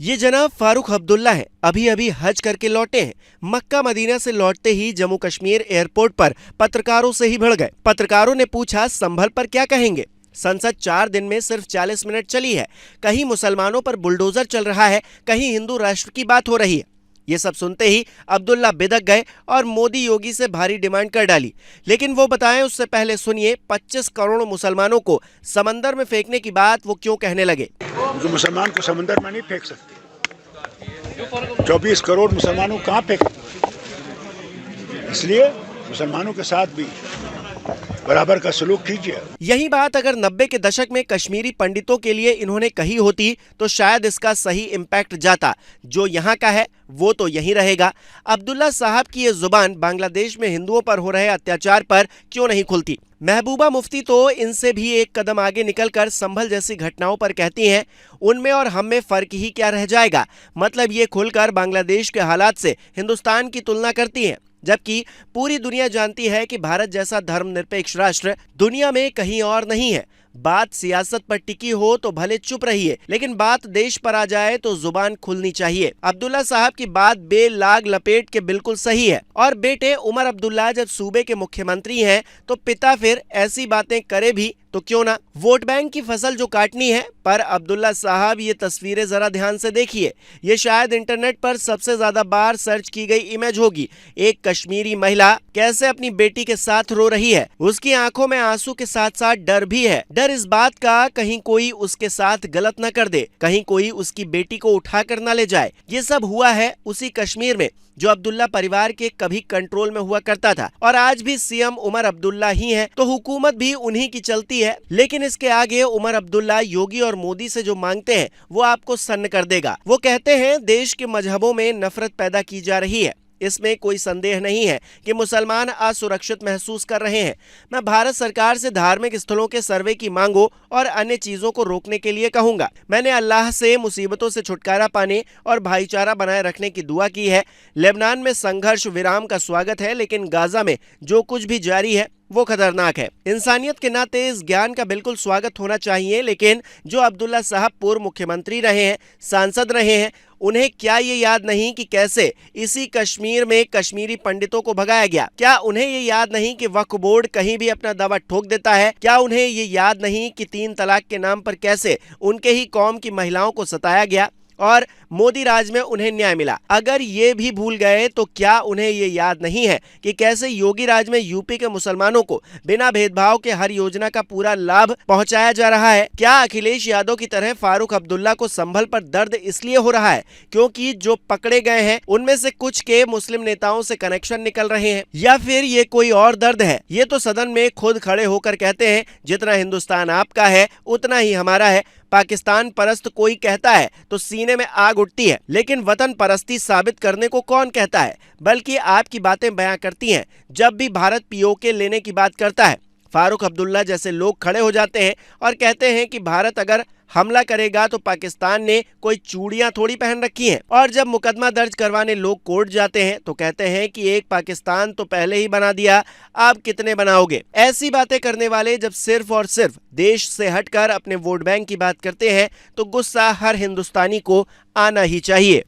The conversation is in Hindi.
ये जनाब फारूक अब्दुल्ला हैं। अभी अभी हज करके लौटे हैं। मक्का मदीना से लौटते ही जम्मू कश्मीर एयरपोर्ट पर पत्रकारों से ही भिड़ गए। पत्रकारों ने पूछा, संभल पर क्या कहेंगे? संसद 4 दिन में सिर्फ 40 मिनट चली है। कहीं मुसलमानों पर बुलडोजर चल रहा है, कहीं हिंदू राष्ट्र की बात हो रही है। ये सब सुनते ही अब्दुल्ला बिदक गए और मोदी योगी से भारी डिमांड कर डाली। लेकिन वो बताएं उससे पहले सुनिए 25 करोड़ मुसलमानों को समंदर में फेंकने की बात वो क्यों कहने लगे। जो मुसलमान को समंदर में नहीं फेंक सकते, 24 करोड़ मुसलमानों कहाँ फेंक, इसलिए मुसलमानों के साथ भी बराबर का सलूक कीजिए। यही बात अगर 90 के दशक में कश्मीरी पंडितों के लिए इन्होंने कही होती तो शायद इसका सही इम्पैक्ट जाता। जो यहाँ का है वो तो यहीं रहेगा। अब्दुल्ला साहब की ये जुबान बांग्लादेश में हिंदुओं पर हो रहे अत्याचार पर क्यों नहीं खुलती? महबूबा मुफ्ती तो इनसे भी एक कदम आगे निकलकर संभल जैसी घटनाओं पर कहती हैं, उनमें और हम में फर्क ही क्या रह जाएगा। मतलब ये खुलकर बांग्लादेश के हालात से हिंदुस्तान की तुलना करती हैं, जबकि पूरी दुनिया जानती है कि भारत जैसा धर्मनिरपेक्ष राष्ट्र दुनिया में कहीं और नहीं है। बात सियासत पर टिकी हो तो भले चुप रहिए, लेकिन बात देश पर आ जाए तो जुबान खुलनी चाहिए। अब्दुल्ला साहब की बात बेलाग लपेट के बिल्कुल सही है। और बेटे उमर अब्दुल्ला जब सूबे के मुख्यमंत्री हैं तो पिता फिर ऐसी बातें करे भी तो क्यों ना। वोट बैंक की फसल जो काटनी है, पर अब्दुल्ला साहब ये तस्वीरें जरा ध्यान से देखिए। ये शायद इंटरनेट पर सबसे ज्यादा बार सर्च की गई इमेज होगी। एक कश्मीरी महिला कैसे अपनी बेटी के साथ रो रही है। उसकी आंखों में आंसू के साथ साथ डर भी है। डर इस बात का कहीं कोई उसके साथ गलत न कर दे, कहीं कोई उसकी बेटी को उठा कर न ले जाए। ये सब हुआ है उसी कश्मीर में जो अब्दुल्ला परिवार के कभी कंट्रोल में हुआ करता था। और आज भी सीएम उमर अब्दुल्ला ही हैं, तो हुकूमत भी उन्हीं की चलती है। लेकिन इसके आगे उमर अब्दुल्ला योगी और मोदी से जो मांगते हैं वो आपको सन्न कर देगा। वो कहते हैं देश के मजहबों में नफरत पैदा की जा रही है। इसमें कोई संदेह नहीं है कि मुसलमान असुरक्षित महसूस कर रहे हैं। मैं भारत सरकार से धार्मिक स्थलों के सर्वे की मांगों और अन्य चीजों को रोकने के लिए कहूंगा। मैंने अल्लाह से मुसीबतों से छुटकारा पाने और भाईचारा बनाए रखने की दुआ की है। लेबनान में संघर्ष विराम का स्वागत है, लेकिन गाजा में जो कुछ भी जारी है वो खतरनाक है। इंसानियत के नाते इस ज्ञान का बिल्कुल स्वागत होना चाहिए, लेकिन जो अब्दुल्ला साहब पूर्व मुख्यमंत्री रहे हैं, सांसद रहे हैं, उन्हें क्या ये याद नहीं कि कैसे इसी कश्मीर में कश्मीरी पंडितों को भगाया गया? क्या उन्हें ये याद नहीं कि वक्फ बोर्ड कहीं भी अपना दावा ठोक देता है? क्या उन्हें ये याद नहीं कि 3 तलाक के नाम पर कैसे उनके ही कौम की महिलाओं को सताया गया और मोदी राज में उन्हें न्याय मिला? अगर ये भी भूल गए तो क्या उन्हें ये याद नहीं है कि कैसे योगी राज में यूपी के मुसलमानों को बिना भेदभाव के हर योजना का पूरा लाभ पहुंचाया जा रहा है? क्या अखिलेश यादव की तरह फारूक अब्दुल्ला को संभल पर दर्द इसलिए हो रहा है क्योंकि जो पकड़े गए हैं उनमें से कुछ के मुस्लिम नेताओं से कनेक्शन निकल रहे हैं, या फिर ये कोई और दर्द है? ये तो सदन में खुद खड़े होकर कहते हैं जितना हिंदुस्तान आपका है उतना ही हमारा है। पाकिस्तान परस्त कोई कहता है तो सीने में आग उठती है, लेकिन वतन परस्ती साबित करने को कौन कहता है? बल्कि आपकी बातें बयां करती हैं जब भी भारत पीओके लेने की बात करता है। फारूक अब्दुल्ला जैसे लोग खड़े हो जाते हैं और कहते हैं कि भारत अगर हमला करेगा तो पाकिस्तान ने कोई चूड़ियां थोड़ी पहन रखी हैं। और जब मुकदमा दर्ज करवाने लोग कोर्ट जाते हैं तो कहते हैं कि एक पाकिस्तान तो पहले ही बना दिया, आप कितने बनाओगे? ऐसी बातें करने वाले जब सिर्फ और सिर्फ देश से हटकर अपने वोट बैंक की बात करते हैं तो गुस्सा हर हिंदुस्तानी को आना ही चाहिए।